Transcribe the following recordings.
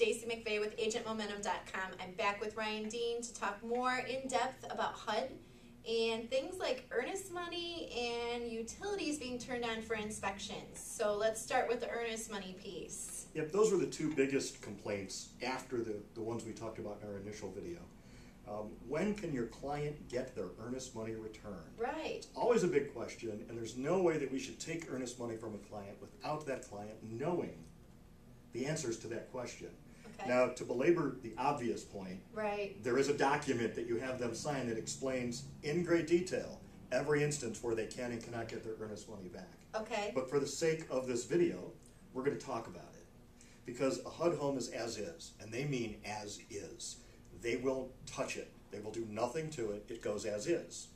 Stacy McVeigh with AgentMomentum.com. I'm back with Ryan Dean to talk more in depth about HUD and things like earnest money and utilities being turned on for inspections. So let's start with the earnest money piece. Yep, those were the two biggest complaints after the ones we talked about in our initial video. When can your client get their earnest money returned? Right. Always a big question, and there's no way that we should take earnest money from a client without that client knowing the answers to that question. Okay. Now, to belabor the obvious point, right, there is a document that you have them sign that explains in great detail every instance where they can and cannot get their earnest money back. Okay. But for the sake of this video, we're going to talk about it. Because a HUD home is as is, and they mean as is. They will touch it. They will do nothing to it. It goes as is.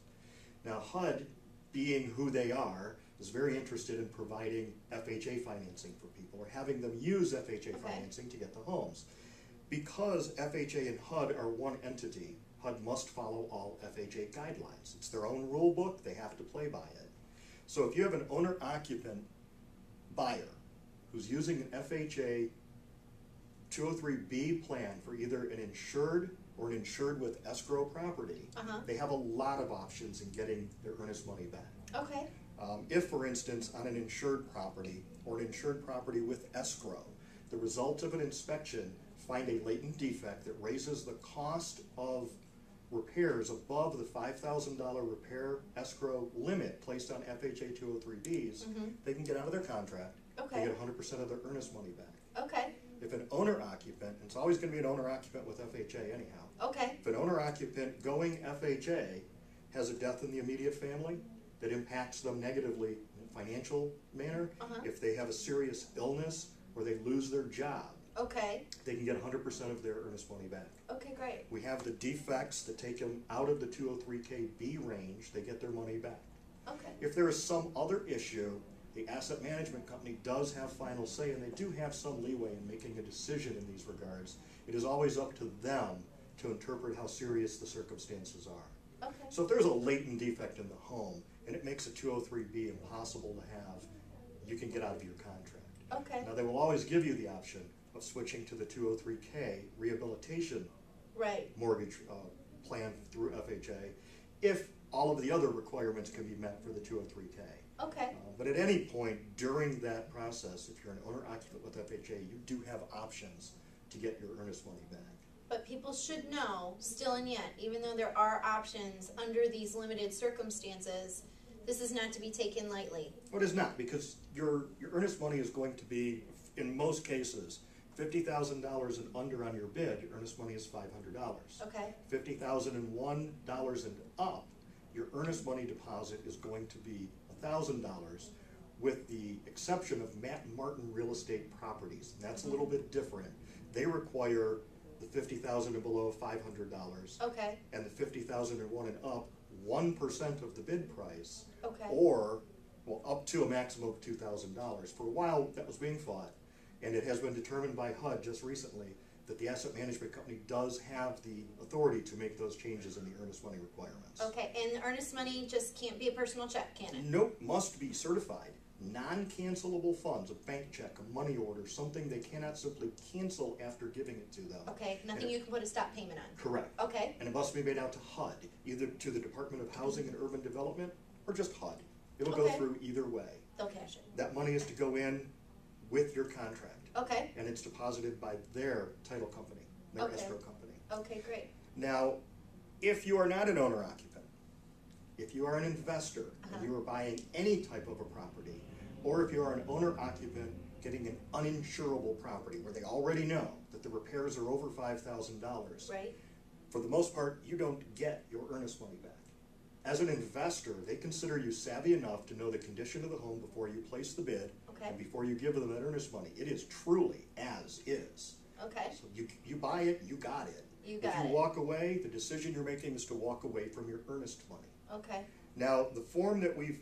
Now, HUD, being who they are, is very interested in providing FHA financing for people, or having them use FHA financing to get the homes. Because FHA and HUD are one entity, HUD must follow all FHA guidelines. It's their own rule book. They have to play by it. So if you have an owner-occupant buyer who's using an FHA 203B plan for either an insured or an insured with escrow property, they have a lot of options in getting their earnest money back. Okay. If, for instance, on an insured property or an insured property with escrow, the results of an inspection find a latent defect that raises the cost of repairs above the $5,000 repair escrow limit placed on FHA 203Bs, they can get out of their contract. Okay. They get 100% of their earnest money back. Okay. If an owner-occupant, and it's always going to be an owner-occupant with FHA anyhow. Okay. If an owner-occupant going FHA has a death in the immediate family that impacts them negatively in a financial manner, if they have a serious illness or they lose their job, they can get 100% of their earnest money back. Okay, great. We have the defects that take them out of the 203KB range, they get their money back. Okay. If there is some other issue, the asset management company does have final say, and they do have some leeway in making a decision in these regards. It is always up to them to interpret how serious the circumstances are. Okay. So if there's a latent defect in the home, and it makes a 203B impossible to have, you can get out of your contract. Okay. Now, they will always give you the option of switching to the 203K rehabilitation mortgage plan through FHA if all of the other requirements can be met for the 203K. Okay. But at any point during that process, if you're an owner-occupant with FHA, you do have options to get your earnest money back. But people should know, still and yet, even though there are options under these limited circumstances, this is not to be taken lightly. Well, it is not, because your earnest money is going to be, in most cases, $50,000 and under on your bid. Your earnest money is $500. Okay. $50,001 and up, your earnest money deposit is going to be $1,000, with the exception of Matt Martin real estate properties. And that's a little bit different. They require the $50,000 and below $500. Okay. And the $50,001 and up, 1% of the bid price. Okay. Or, well, up to a maximum of $2,000. For a while, that was being fought, and it has been determined by HUD just recently that the asset management company does have the authority to make those changes in the earnest money requirements. Okay, and the earnest money just can't be a personal check, can it? Nope, must be certified. Non-cancelable funds, a bank check, a money order, something they cannot simply cancel after giving it to them. Okay, nothing you can put a stop payment on. Correct. Okay. And it must be made out to HUD, either to the Department of Housing and Urban Development, or just HUD. It'll go through either way. They'll cash it. That money is to go in with your contract. Okay. And it's deposited by their title company, their escrow company. Okay, great. Now, if you are not an owner-occupant, if you are an investor, and you are buying any type of a property, or if you are an owner-occupant getting an uninsurable property where they already know that the repairs are over $5,000, for the most part, you don't get your earnest money back. As an investor, they consider you savvy enough to know the condition of the home before you place the bid and before you give them that earnest money. It is truly as is. Okay. So you buy it, you got it. You got it. If you walk away, the decision you're making is to walk away from your earnest money. Okay. Now, the form that we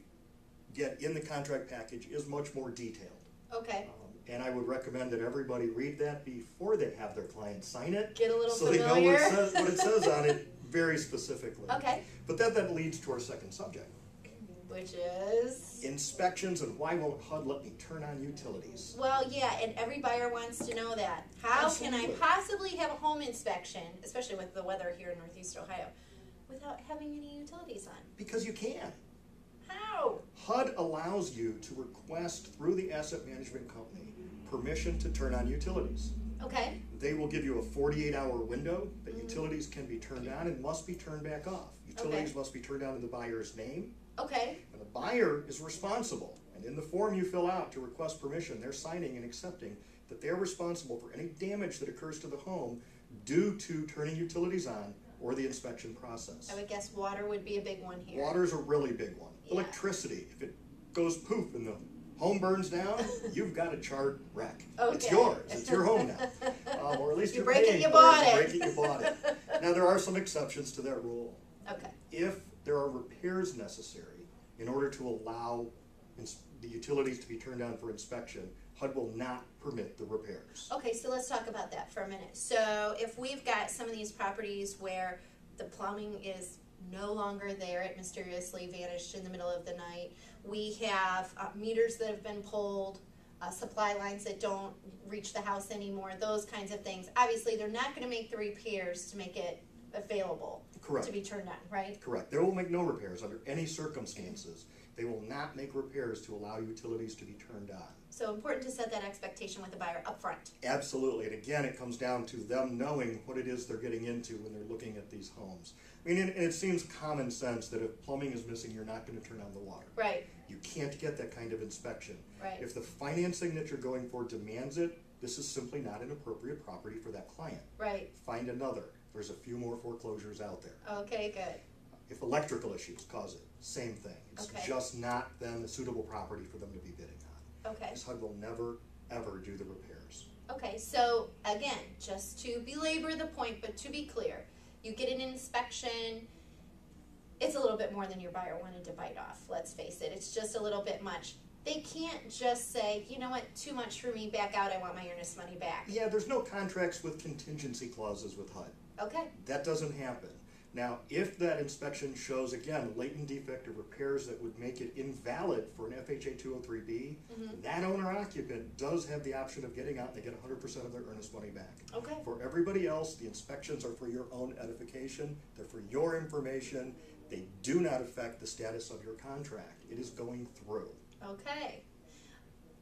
get in the contract package is much more detailed. Okay. And I would recommend that everybody read that before they have their client sign it. Get a little so familiar. they know what it says on it very specifically. Okay. But that leads to our second subject. Which is? Inspections and why won't HUD let me turn on utilities? Well, yeah, and every buyer wants to know that. How can I Absolutely. possibly have a home inspection, especially with the weather here in Northeast Ohio, without having any utilities on? Because you can. How? HUD allows you to request through the asset management company permission to turn on utilities. Okay. They will give you a 48-hour window that utilities can be turned on and must be turned back off. Utilities must be turned on in the buyer's name, Okay. and the buyer is responsible. And in the form you fill out to request permission, they're signing and accepting that they're responsible for any damage that occurs to the home due to turning utilities on or the inspection process. I would guess water would be a big one here. Water's a really big one. Yeah. Electricity, if it goes poof and the home burns down, you've got a charred wreck. Okay. It's yours. It's your home now. Or at least You you're break it, paying you for bought it. You it. break it, you bought it. Now, there are some exceptions to that rule. Okay. If there are repairs necessary in order to allow the utilities to be turned on for inspection, HUD will not permit the repairs. Okay, so let's talk about that for a minute. So if we've got some of these properties where the plumbing is no longer there, it mysteriously vanished in the middle of the night. We have meters that have been pulled, supply lines that don't reach the house anymore, those kinds of things. Obviously, they're not going to make the repairs to make it available Correct. to be turned on, right? Correct. They will make no repairs under any circumstances. They will not make repairs to allow utilities to be turned on. So important to set that expectation with the buyer up front. Absolutely. And again, it comes down to them knowing what it is they're getting into when they're looking at these homes. I mean, and it seems common sense that if plumbing is missing, you're not going to turn on the water. Right. You can't get that kind of inspection. Right. If the financing that you're going for demands it, this is simply not an appropriate property for that client. Right. Find another. There's a few more foreclosures out there. Okay, good. If electrical issues cause it, same thing. It's Okay. just not then a suitable property for them to be bidding on. Okay. This HUD will never, ever do the repairs. Okay, so again, just to belabor the point, but to be clear, you get an inspection, it's a little bit more than your buyer wanted to bite off, let's face it. It's just a little bit much. They can't just say, you know what, too much for me, back out, I want my earnest money back. Yeah, there's no contracts with contingency clauses with HUD. Okay, That doesn't happen. Now, if that inspection shows, again, latent defect or repairs that would make it invalid for an FHA 203B, that owner-occupant does have the option of getting out and they get 100% of their earnest money back. okay, For everybody else, the inspections are for your own edification. They're for your information. They do not affect the status of your contract. It is going through. okay.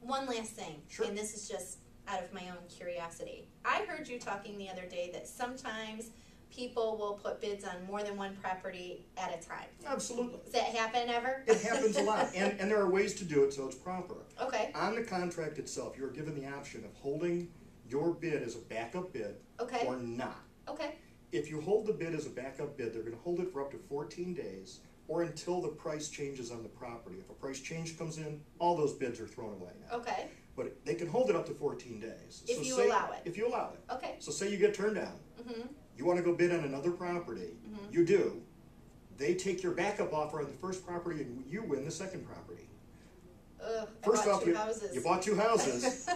One last thing, Sure. and this is just out of my own curiosity. I heard you talking the other day that sometimes people will put bids on more than one property at a time. Absolutely. Does that happen ever? It happens a lot, and there are ways to do it so it's proper. Okay, On the contract itself, you're given the option of holding your bid as a backup bid okay, or not. okay, If you hold the bid as a backup bid, they're going to hold it for up to 14 days or until the price changes on the property. If a price change comes in, all those bids are thrown away now. okay, But they can hold it up to 14 days. If you say, allow it. If you allow it. okay. So say you get turned down. Mm-hmm. You want to go bid on another property. Mhm. You do. They take your backup offer on the first property and you win the second property. Ugh, First I bought off, two houses. you bought two houses.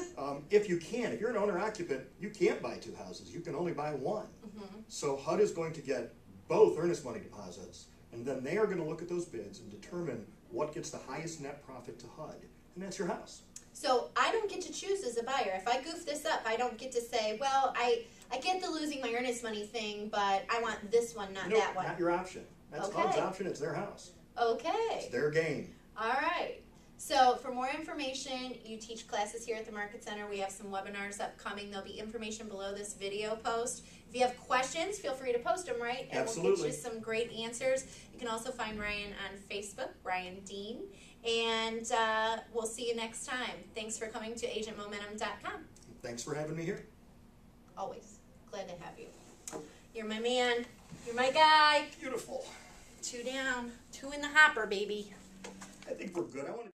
If you can, if you're an owner-occupant, you can't buy two houses. You can only buy one. Mhm. So HUD is going to get both earnest money deposits, and then they are going to look at those bids and determine what gets the highest net profit to HUD, and that's your house. So I don't get to choose as a buyer. If I goof this up, I don't get to say, well, I get the losing my earnest money thing, but I want this one, not No, that one. not your option. That's Okay. HUD's option. It's their house. Okay. It's their game. All right. So for more information, you teach classes here at the Market Center. We have some webinars upcoming. There'll be information below this video post. If you have questions, feel free to post them, right? And we'll Absolutely. get you some great answers. You can also find Ryan on Facebook, Ryan Dean. And we'll see you next time. Thanks for coming to agentmomentum.com. Thanks for having me here. Always. Glad to have you. You're my man. You're my guy. Beautiful. 2 down. 2 in the hopper, baby. I think we're good. I want to